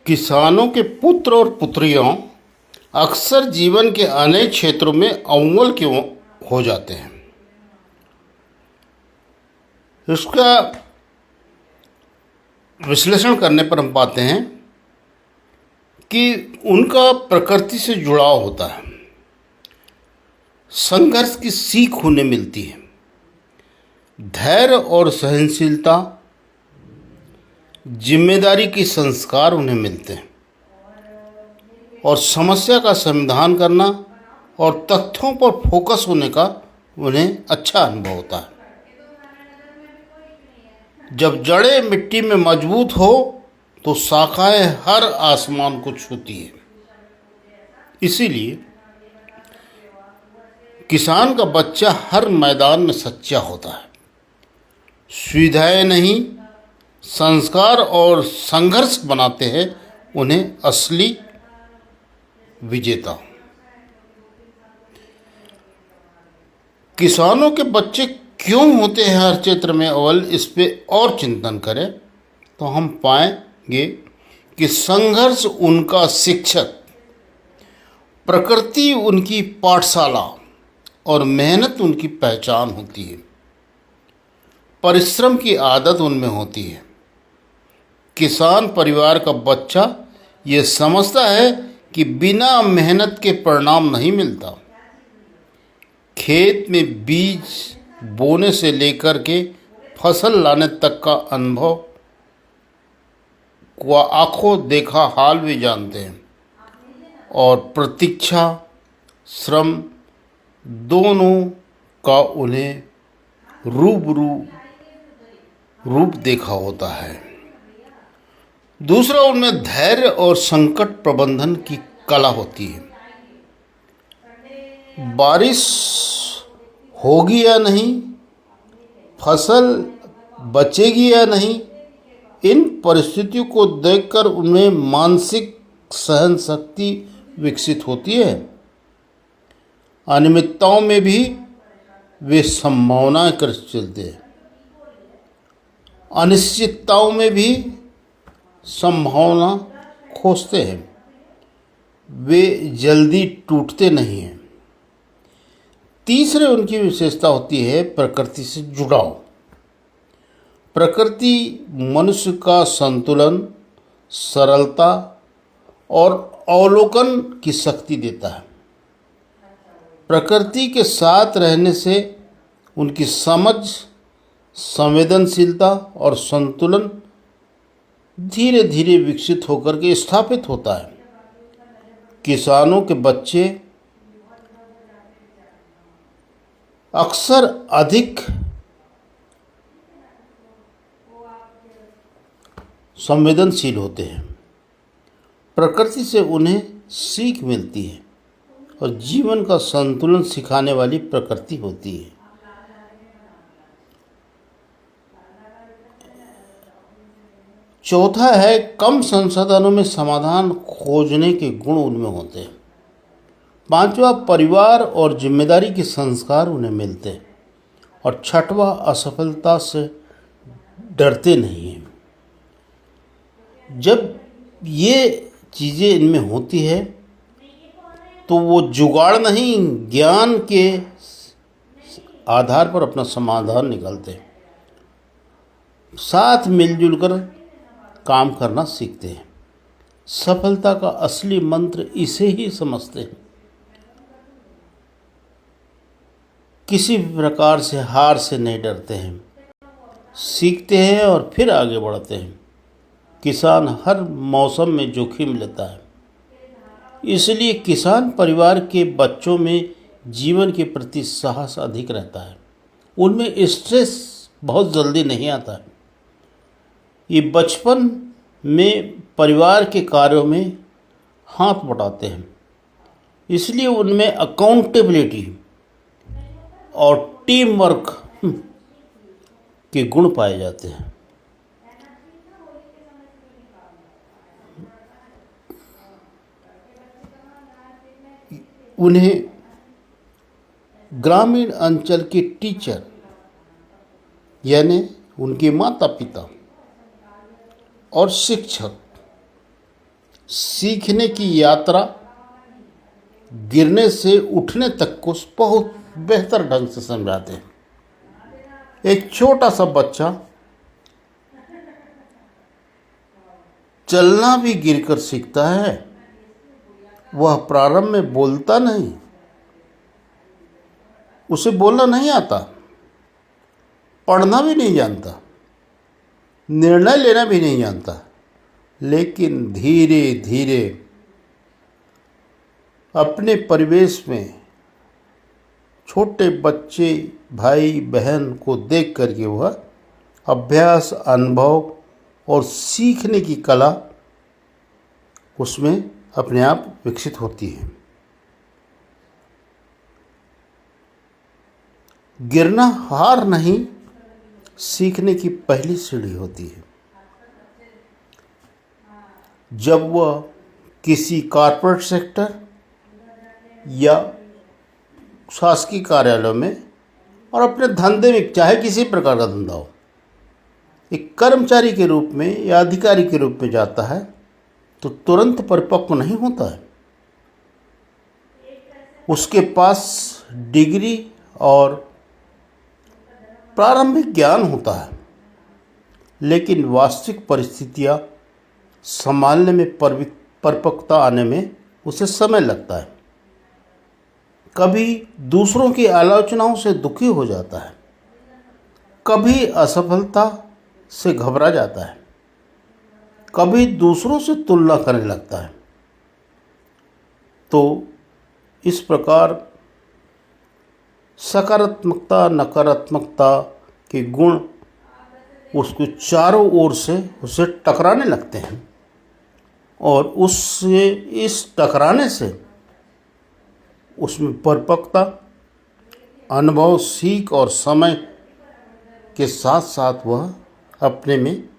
किसानों के पुत्र और पुत्रियां अक्सर जीवन के अनेक क्षेत्रों में अव्वल क्यों हो जाते हैं। इसका विश्लेषण करने पर हम पाते हैं कि उनका प्रकृति से जुड़ाव होता है, संघर्ष की सीख उन्हें मिलती है, धैर्य और सहनशीलता, जिम्मेदारी की संस्कार उन्हें मिलते हैं और समस्या का समाधान करना और तथ्यों पर फोकस होने का उन्हें अच्छा अनुभव होता है। जब जड़ें मिट्टी में मजबूत हो तो शाखाएं हर आसमान को छूती है। इसीलिए किसान का बच्चा हर मैदान में सच्चा होता है। सुविधाएं नहीं, संस्कार और संघर्ष बनाते हैं उन्हें असली विजेता। किसानों के बच्चे क्यों होते हैं हर क्षेत्र में अव्वल, इस पे और चिंतन करें तो हम पाएंगे कि संघर्ष उनका शिक्षक, प्रकृति उनकी पाठशाला और मेहनत उनकी पहचान होती है। परिश्रम की आदत उनमें होती है। किसान परिवार का बच्चा ये समझता है कि बिना मेहनत के परिणाम नहीं मिलता। खेत में बीज बोने से लेकर के फसल लाने तक का अनुभव को आंखों देखा हाल भी जानते हैं और प्रतीक्षा, श्रम दोनों का उन्हें रूप देखा होता है। दूसरा, उनमें धैर्य और संकट प्रबंधन की कला होती है। बारिश होगी या नहीं, फसल बचेगी या नहीं, इन परिस्थितियों को देखकर उनमें मानसिक सहन शक्ति विकसित होती है। अनियमितताओं में भी वे संभावनाएं कर चलते हैं, अनिश्चितताओं में भी संभावना खोजते हैं। वे जल्दी टूटते नहीं हैं। तीसरे, उनकी विशेषता होती है प्रकृति से जुड़ाव। प्रकृति मनुष्य का संतुलन, सरलता और अवलोकन की शक्ति देता है। प्रकृति के साथ रहने से उनकी समझ, संवेदनशीलता और संतुलन धीरे धीरे विकसित होकर के स्थापित होता है। किसानों के बच्चे अक्सर अधिक संवेदनशील होते हैं। प्रकृति से उन्हें सीख मिलती है और जीवन का संतुलन सिखाने वाली प्रकृति होती है। चौथा है, कम संसाधनों में समाधान खोजने के गुण उनमें होते हैं। पांचवा, परिवार और जिम्मेदारी के संस्कार उन्हें मिलते हैं। और छठवां, असफलता से डरते नहीं हैं। जब ये चीज़ें इनमें होती है तो वो जुगाड़ नहीं, ज्ञान के आधार पर अपना समाधान निकालते हैं। साथ मिलजुल कर काम करना सीखते हैं। सफलता का असली मंत्र इसे ही समझते हैं। किसी भी प्रकार से हार से नहीं डरते हैं, सीखते हैं और फिर आगे बढ़ते हैं। किसान हर मौसम में जोखिम लेता है, इसलिए किसान परिवार के बच्चों में जीवन के प्रति साहस अधिक रहता है। उनमें स्ट्रेस बहुत जल्दी नहीं आता है। ये बचपन में परिवार के कार्यों में हाथ बटाते हैं, इसलिए उनमें अकाउंटेबिलिटी और टीम वर्क के गुण पाए जाते हैं। उन्हें ग्रामीण अंचल के टीचर यानी उनके माता पिता और शिक्षक सीखने की यात्रा गिरने से उठने तक को बहुत बेहतर ढंग से समझाते हैं। एक छोटा सा बच्चा चलना भी गिरकर सीखता है। वह प्रारंभ में बोलता नहीं, उसे बोलना नहीं आता, पढ़ना भी नहीं जानता, निर्णय लेना भी नहीं जानता, लेकिन धीरे धीरे अपने परिवेश में छोटे बच्चे भाई बहन को देख करके वह अभ्यास, अनुभव और सीखने की कला उसमें अपने आप विकसित होती है। गिरना हार नहीं, सीखने की पहली सीढ़ी होती है। जब वह किसी कॉर्पोरेट सेक्टर या शासकीय कार्यालय में और अपने धंधे में, चाहे किसी प्रकार का धंधा हो, एक कर्मचारी के रूप में या अधिकारी के रूप में जाता है तो तुरंत परिपक्व नहीं होता है। उसके पास डिग्री और प्रारंभिक ज्ञान होता है, लेकिन वास्तविक परिस्थितियां संभालने में परिपक्वता आने में उसे समय लगता है। कभी दूसरों की आलोचनाओं से दुखी हो जाता है, कभी असफलता से घबरा जाता है, कभी दूसरों से तुलना करने लगता है। तो इस प्रकार सकारात्मकता नकारात्मकता के गुण उसको चारों ओर से उसे टकराने लगते हैं और उससे इस टकराने से उसमें परिपक्वता, अनुभव, सीख और समय के साथ साथ वह अपने में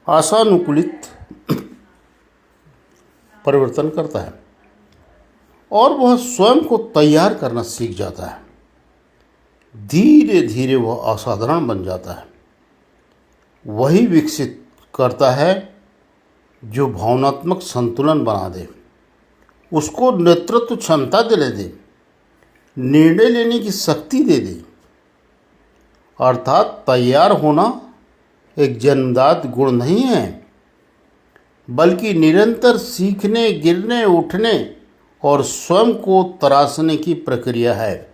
आशानुकूलित परिवर्तन करता है और वह स्वयं को तैयार करना सीख जाता है। धीरे धीरे वह असाधारण बन जाता है। वही विकसित करता है जो भावनात्मक संतुलन बना दे, उसको नेतृत्व क्षमता दिला दे, निर्णय लेने की शक्ति दे दे। अर्थात तैयार होना एक जन्मजात गुण नहीं है, बल्कि निरंतर सीखने, गिरने, उठने और स्वयं को तराशने की प्रक्रिया है।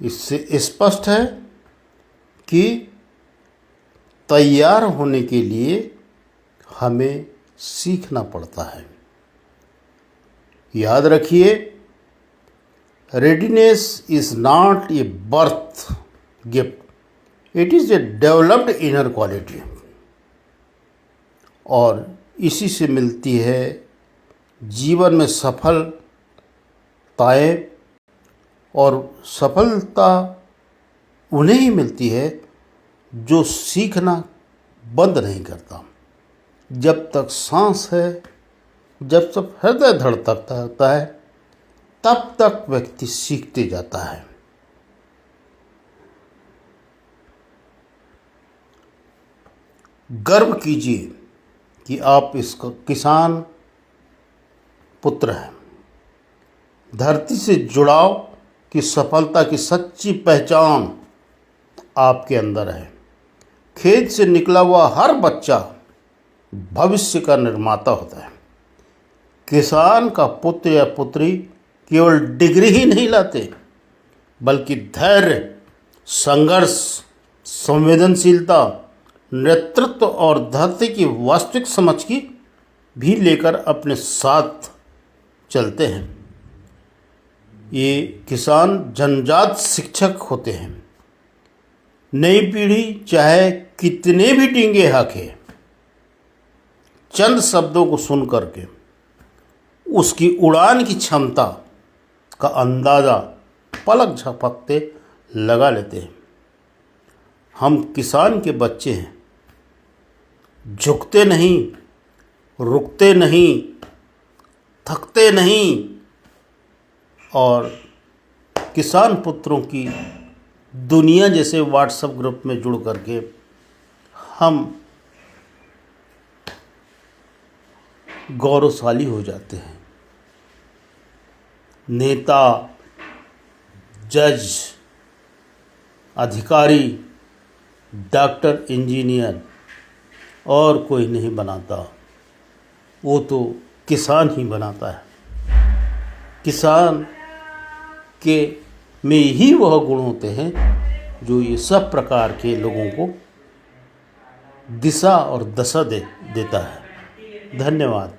इससे स्पष्ट है कि तैयार होने के लिए हमें सीखना पड़ता है। याद रखिए, readiness is not a birth gift, it is a developed inner quality. और इसी से मिलती है जीवन में सफलताएं, और सफलता उन्हें ही मिलती है जो सीखना बंद नहीं करता। जब तक सांस है, जब तक हृदय धड़कता है, तब तक व्यक्ति सीखते जाता है। गर्व कीजिए कि आप इसका किसान पुत्र हैं। धरती से जुड़ाव की सफलता की सच्ची पहचान आपके अंदर है। खेत से निकला हुआ हर बच्चा भविष्य का निर्माता होता है। किसान का पुत्र या पुत्री केवल डिग्री ही नहीं लाते, बल्कि धैर्य, संघर्ष, संवेदनशीलता, नेतृत्व और धरती की वास्तविक समझ की भी लेकर अपने साथ चलते हैं। ये किसान जन्मजात शिक्षक होते हैं। नई पीढ़ी चाहे कितने भी टींगे हाँके, चंद शब्दों को सुन करके उसकी उड़ान की क्षमता का अंदाज़ा पलक झपकते लगा लेते हैं। हम किसान के बच्चे हैं, झुकते नहीं, रुकते नहीं, थकते नहीं, और किसान पुत्रों की दुनिया जैसे व्हाट्सएप ग्रुप में जुड़ करके हम गौरवशाली हो जाते हैं। नेता, जज, अधिकारी, डॉक्टर, इंजीनियर और कोई नहीं बनाता, वो तो किसान ही बनाता है। किसान के में ही वह गुण होते हैं जो ये सब प्रकार के लोगों को दिशा और दशा देता है। धन्यवाद।